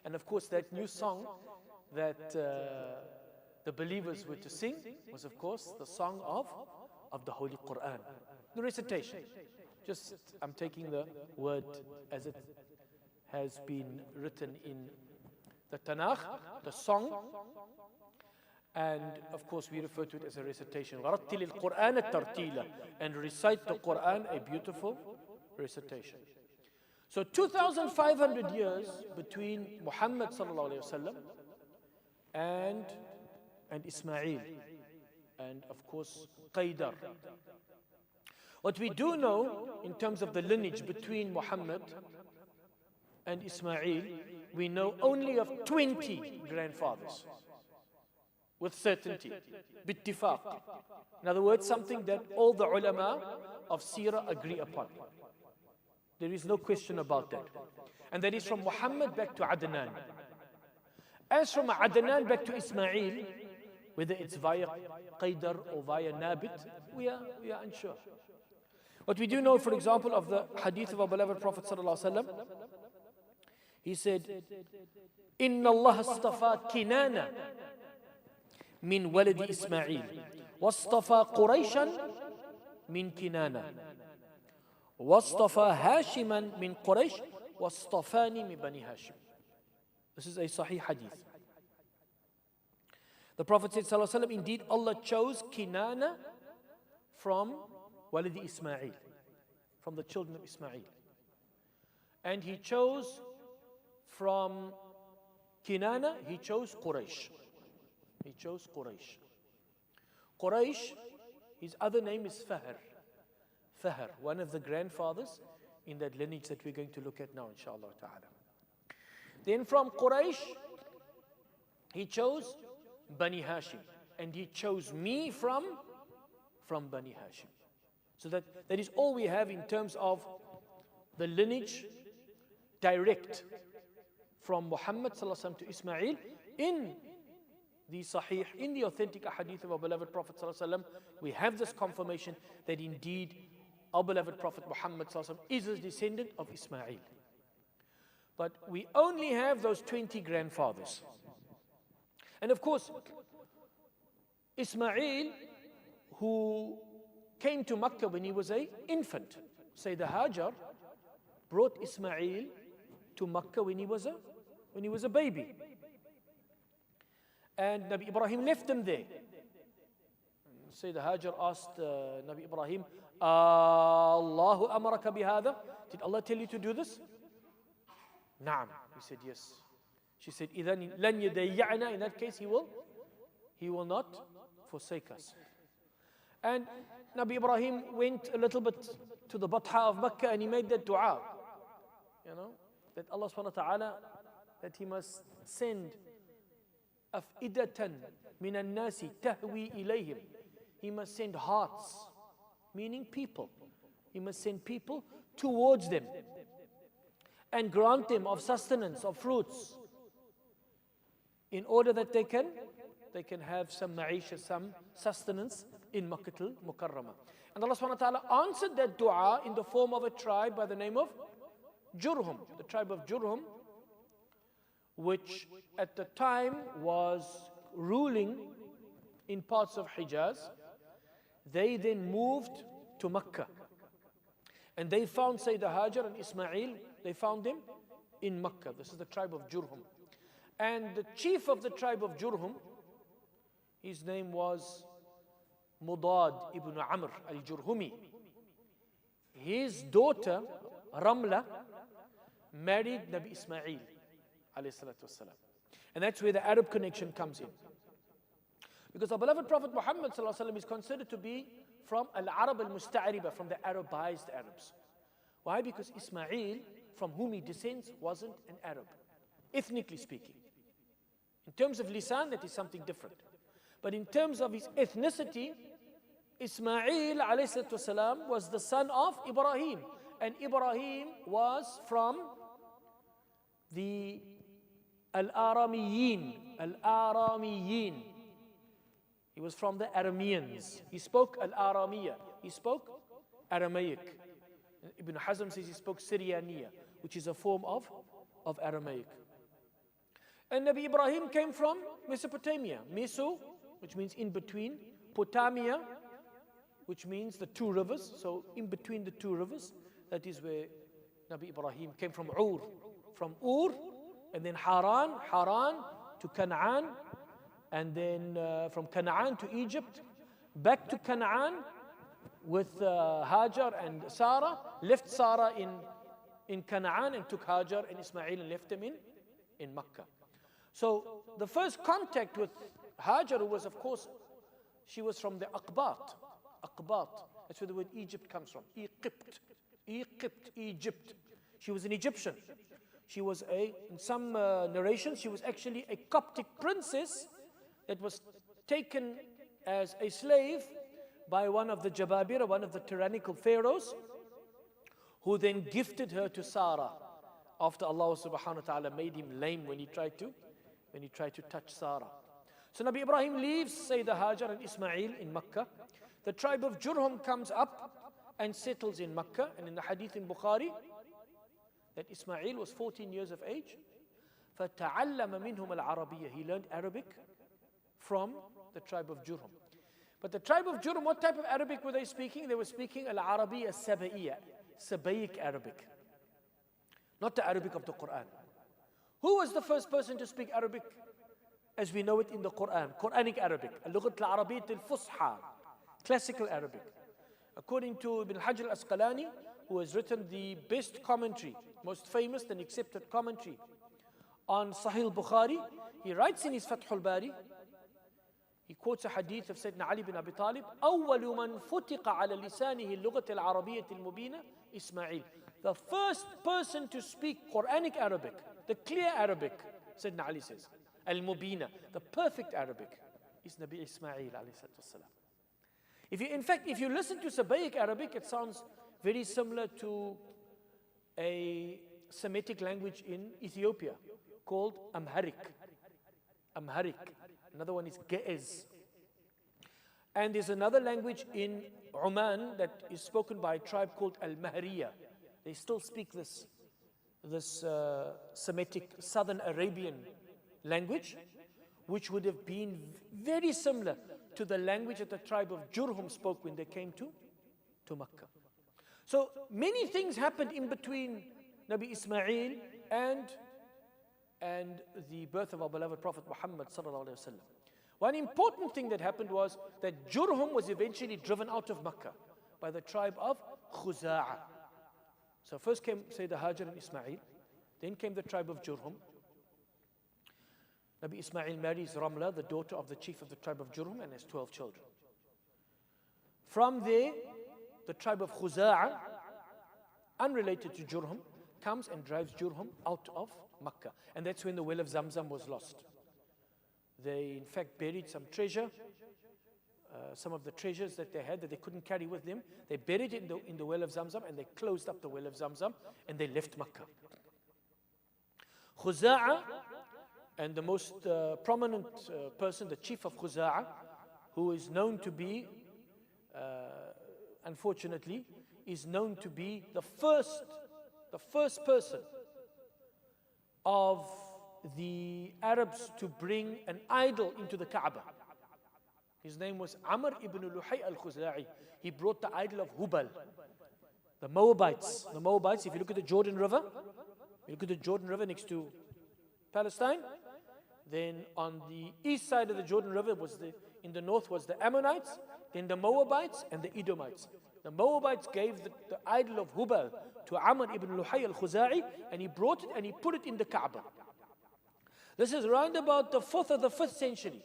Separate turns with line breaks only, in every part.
And of course, that new song that the believers were to sing was, of course, the song of the Holy Quran. The recitation. Just, I'm taking the word as it has been written in the Tanakh, the song. And of course, we refer to it as a recitation. وَرَتِّلِ الْقُرْآنَ تَرْتِيلًا, and recite the Quran, a beautiful recitation. So 2,500 years between Muhammad sallallahu alayhi wasallam and Ismail, and of course Qaydar. What we do know in terms of the lineage between Muhammad and Ismail, we know only of 20 grandfathers with certainty, bittifaq. In other words, something that all the ulama of Seerah agree upon. There is no question about that. And that is from Muhammad back to Adnan. As from Adnan back to Ismail, whether it's via Qaydar or via Nabit, we are unsure. What we do know, for example, of the hadith of our beloved Prophet sallallahu alaihi wasallam, he said, "Inna Allah astafa Kinana min waladi Ismail, wastafa Qurayshan min Kinana, wastafa Hashiman min Quraysh, wastafani min Bani Hashim." This is a Sahih hadith. The Prophet said, sallallahu alaihi wasallam, indeed Allah chose Kinana from Walidi Ismail, from the children of Ismail. And he chose from Kinana, he chose Quraysh. He chose Quraysh. Quraysh, his other name is Fahr. Fahr, one of the grandfathers in that lineage that we're going to look at now, inshallah ta'ala. Then from Quraysh, he chose Bani Hashim. And he chose me from Bani Hashim. So that is all we have in terms of the lineage direct from Muhammad sallallahu alaihi wasallam to Ismail in the Sahih, in the authentic hadith of our beloved Prophet sallallahu alaihi wasallam. We have this confirmation that indeed our beloved Prophet Muhammad sallallahu alaihi wasallam is a descendant of Ismail. But we only have those 20 grandfathers. And of course, Ismail, who came to Makkah when he was an infant. Sayyidah Hajar brought Ismail to Makkah when he was a baby. And Nabi Ibrahim left him there. Sayyidah Hajar asked Nabi Ibrahim, Allahu amaraka bihada? Did Allah tell you to do this? Naam. He said yes. She said, إِذَنْ لَنْ يَدَيَّعْنَا. In that case, he will not forsake us. And Nabi Ibrahim went a little bit to the Batha of Makkah and he made that dua. That Allah subhanahu wa ta'ala, that he must send أَفْئِدَةً مِنَ النَّاسِ تَهْوِي إِلَيْهِمْ. He must send hearts, meaning people. He must send people towards them and grant them of sustenance, of fruits, in order that they can have some ma'isha, some sustenance in Makkah al-Mukarramah. And Allah subhanahu wa ta'ala answered that dua in the form of a tribe by the name of Jurhum, the tribe of Jurhum, which at the time was ruling in parts of Hijaz. They then moved to Makkah. And they found Sayyidah Hajar and Ismail, they found them in Makkah. This is the tribe of Jurhum. And the chief of the tribe of Jurhum, his name was Mudad ibn Amr al-Jurhumi. His daughter, Ramla, married Nabi Ismail alayhi salatu wasalam. And that's where the Arab connection comes in. Because our beloved Prophet Muhammad sallallahu alaihi wasallam is considered to be from Al-Arab al-Musta'ariba, from the Arabized Arabs. Why? Because Ismail, from whom he descends, wasn't an Arab, ethnically speaking. In terms of lisan, that is something different. But in terms of his ethnicity, Ismail alayhi salatu was the son of Ibrahim. And Ibrahim was from the Al-Aramiyin. Al-Aramiyin. He was from the Arameans. He spoke Al-Aramiya. He spoke Aramaic. Ibn Hazm says he spoke Syrianiya, which is a form of Aramaic. And Nabi Ibrahim came from Mesopotamia. Meso, which means in between. Potamia, which means the two rivers. So in between the two rivers, that is where Nabi Ibrahim came from. Ur. From Ur, and then Haran to Canaan, and then from Canaan to Egypt, back to Canaan with Hajar and Sarah, left Sarah in Canaan and took Hajar and Ismail and left them in Makkah. So the first contact with Hajar was, of course, she was from the Aqbat. That's where the word Egypt comes from. Egypt. She was an Egyptian. She was in some narrations, she was actually a Coptic princess that was taken as a slave by one of the Jababira, one of the tyrannical pharaohs, who then gifted her to Sarah after Allah subhanahu wa ta'ala made him lame when he tried to touch Sarah. So Nabi Ibrahim leaves Sayyidah Hajar and Ismail in Makkah. The tribe of Jurhum comes up and settles in Makkah. And in the hadith in Bukhari, that Ismail was 14 years of age. فَتَعَلَّمَ مِنْهُمَ الْعَرَبِيَّةِ He learned Arabic from the tribe of Jurhum. But the tribe of Jurhum, what type of Arabic were they speaking? They were speaking al-Arabiyya Sabaiya, Sabaic Arabic. Not the Arabic of the Quran. Who was the first person to speak Arabic as we know it in the Quran? Quranic Arabic. Al-Lughat al-Arabiyyat al-Fusha. Classical Arabic. According to Ibn Hajar al-Asqalani, who has written the best commentary, most famous and accepted commentary on Sahih Bukhari, he writes in his Fath al-Bari, he quotes a hadith of Sayyidina Ali bin Abi Talib, أول من فتق على لسانه اللغة العربية المبينة إسماعيل. The first person to speak Quranic Arabic, the clear Arabic, Sayyidina Ali says, al-mubina, the perfect Arabic, is Nabi Ismail alayhi salatu wasalam. If you listen to Sabaic Arabic, it sounds very similar to a Semitic language in Ethiopia called Amharic. Another one is Ge'ez. And there's another language in Oman that is spoken by a tribe called Al-Mahriya. They still speak this Semitic Southern Arabian language, which would have been very similar to the language that the tribe of Jurhum spoke when they came to Makkah. So many things happened in between Nabi Ismail and the birth of our beloved Prophet Muhammad sallallahu alaihi wasallam. One important thing that happened was that Jurhum was eventually driven out of Makkah by the tribe of Khuza'a. So first came Sayyidah Hajar and Ismail, then came the tribe of Jurhum. Nabi Ismail marries Ramla, the daughter of the chief of the tribe of Jurhum, and has 12 children. From there, the tribe of Khuza'a, unrelated to Jurhum, comes and drives Jurhum out of Makkah. And that's when the well of Zamzam was lost. They in fact buried some treasure, some of the treasures that they had that they couldn't carry with them. They buried it in the well of Zamzam, and they closed up the well of Zamzam, and they left Makkah. Khuza'a, and the most prominent person, the chief of Khuza'a, who is known to be, unfortunately, is known to be the first person of the Arabs to bring an idol into the Kaaba. His name was Amr ibn Luhay al-Khuza'i. He brought the idol of Hubal. The Moabites, if you look at the Jordan River, next to Palestine, then on the east side of the Jordan River in the north was the Ammonites, then the Moabites and the Edomites. The Moabites gave the idol of Hubal to Amr ibn Luhay al-Khuza'i, and he brought it and he put it in the Kaaba. This is around about the 4th or the 5th century.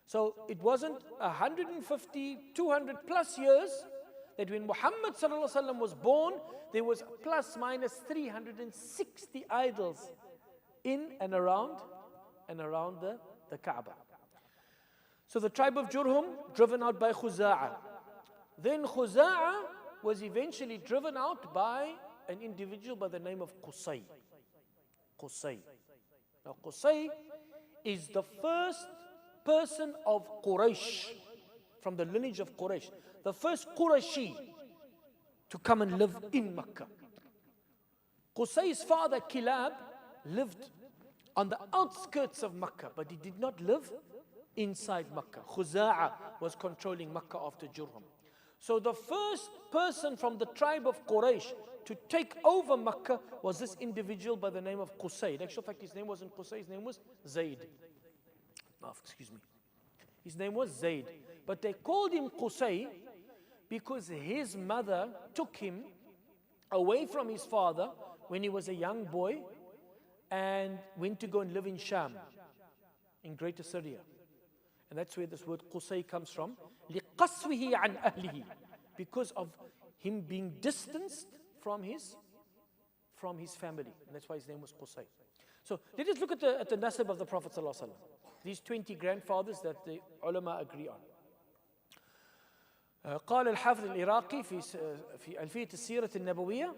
So it wasn't 150, 200 plus years that when Muhammad sallallahu alaihi wasallam was born, there was plus minus 360 idols in and around the Kaaba. So the tribe of Jurhum, driven out by Khuza'a. Then Khuza'a was eventually driven out by an individual by the name of Qusay. Now Qusay is the first person of Quraysh, from the lineage of Quraysh, the first Qurayshi to come and live in Makkah. Qusay's father Kilab lived on the outskirts of Makkah, but he did not live inside Makkah. Khuza'a was controlling Makkah after Jurhum. So the first person from the tribe of Quraysh to take over Makkah was this individual by the name of Qusay. In actual fact, his name wasn't Qusay, his name was Zayd. Excuse me. His name was Zayd. But they called him Qusay because his mother took him away from his father when he was a young boy and went to go and live in Sham, in Greater Syria. And that's where this word Qusay comes from. لِقَصْوِهِ عَنْ أَهْلِهِ, because of him being distanced from his family. And that's why his name was Qusay. So let us look at the nasab of the Prophet ﷺ. These 20 grandfathers that the ulama agree on. قال الحافظ العراقي في ألفية السيرة النبوية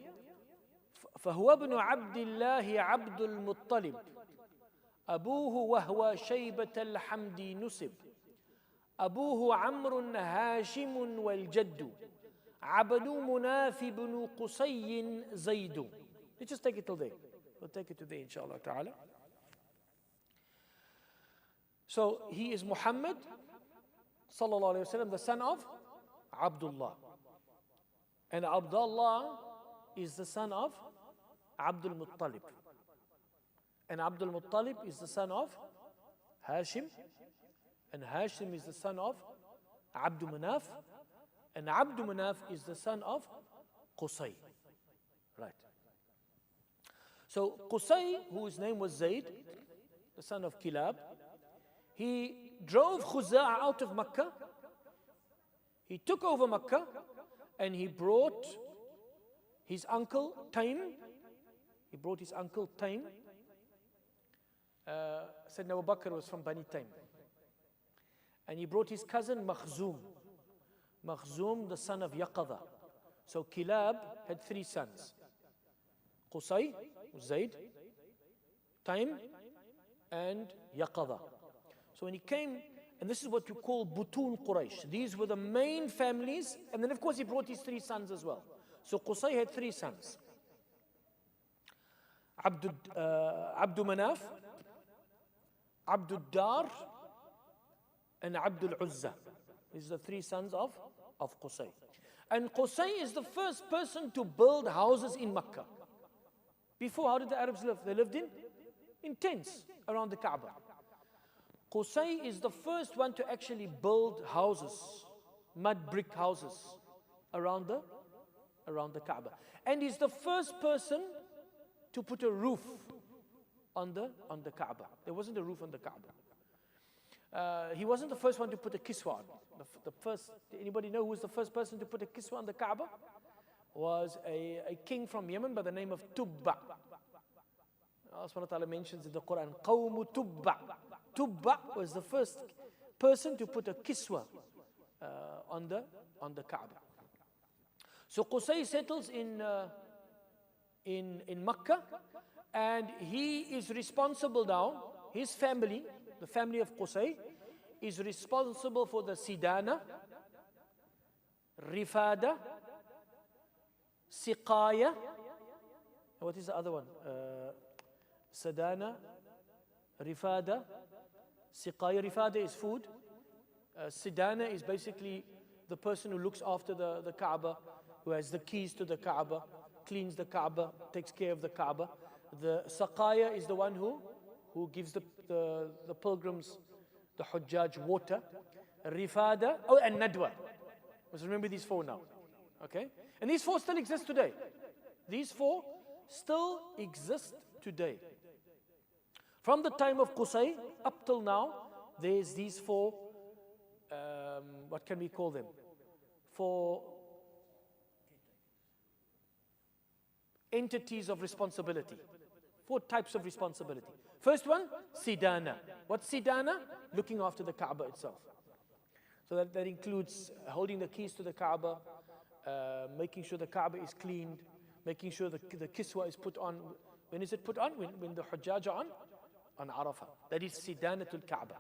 فهو ابن عبد الله عبد المطلب أبوه وهو شيبة الحمد نسب أبوه عمرو هاشم والجد عبد مناف بن قصي زيد. Let's just take it till there. We'll take it today inshallah ta'ala. So he is Muhammad sallallahu alayhi wa sallam, the son of Abdullah. And Abdullah is the son of Abdul Muttalib. And Abdul Muttalib is the son of Hashim. And Hashim is the son of Abdul Manaf. And Abdul Manaf is the son of Qusay. Right. So Qusay, whose name was Zayd, the son of Kilab, he drove Khuza'a out of Makkah. He took over Makkah and he brought his uncle Taym. He brought his uncle Taym. Sayyidina Abu Bakr was from Bani Taym. And he brought his cousin Makhzum. Makhzum, the son of Yaqadha. So Kilab had 3 sons. Qusay, Zayd, Taym, and Yaqadha. So when he came, and this is what you call Butun Quraysh. These were the main families. And then of course he brought his 3 sons as well. So Qusay had 3 sons. Abdul Manaf, Abdul Dar, and Abdul Uzza. These are the 3 sons of Qusay. And Qusay is the first person to build houses in Makkah. Before, how did the Arabs live? They lived in tents around the Kaaba. Qusay is the first one to actually build houses, mud brick houses around the Kaaba. And he's the first person to put a roof on the Kaaba. There wasn't a roof on the Kaaba. He wasn't the first one to put a kiswa on. The first, anybody know who was the first person to put a kiswa on the Kaaba? Was a king from Yemen by the name of Tubba. Allah subhanahu wa ta'ala mentions in the Quran, Qawmu Tubba. Tubba was the first person to put a kiswa on the Kaaba. So Qusay settles in Makkah, and he is responsible now. His family, the family of Qusay, is responsible for the Sidana, Rifada, Siqaya. What is the other one? Sidana, Rifada, Siqaya. Rifada is food. Sidana is basically the person who looks after the Kaaba, who has the keys to the Kaaba, cleans the Kaaba, takes care of the Kaaba. The Saqaya is the one who gives the pilgrims, the Hujjaj, water. Rifada, and Nadwa. Let's remember these 4 now. Okay? And these 4 still exist today. These 4 still exist today. From the time of Qusay up till now, there's these 4, what can we call them? 4 entities of responsibility. 4 types of responsibility. First one, Sidana. What's Sidana? Looking after the Kaaba itself. So that includes holding the keys to the Kaaba, making sure the Kaaba is cleaned, making sure the kiswa is put on. When is it put on? When the Hujjaj are on Arafah. That is Sidanatul Kaaba.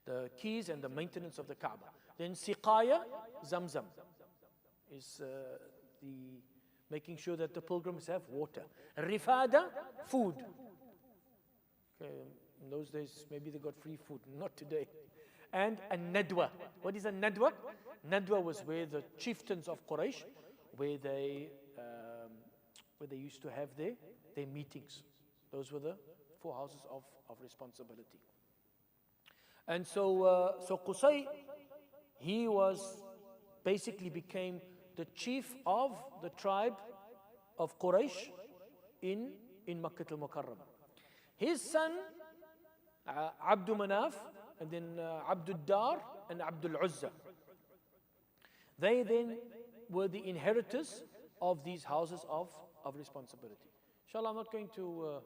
The keys and the maintenance of the Kaaba. Then Siqaya, Zamzam, is the making sure that the pilgrims have water. Rifada, food. Okay, in those days, maybe they got free food, not today. And a nadwa. What is a nadwa? Nadwa was where the chieftains of Quraysh, where they used to have their meetings. Those were the 4 houses of responsibility. And so Qusay, he was basically became the chief of the tribe of Quraysh in Makkah al-Mukarram. His son, Abdul Manaf, and then Abdul Dar and Abdul Uzza. They then were the inheritors of these houses of responsibility. Inshallah, I'm not going to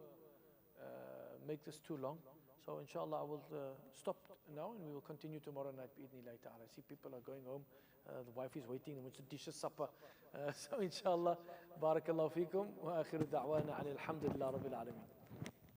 make this too long. So inshallah, I will stop now and we will continue tomorrow night. Bi-idhnillah ta'ala. I see people are going home. The wife is waiting and wants to dish us supper. So inshallah, barakallahu feekum. Wa akhiru da'wana alhamdulillah rabbil alameen.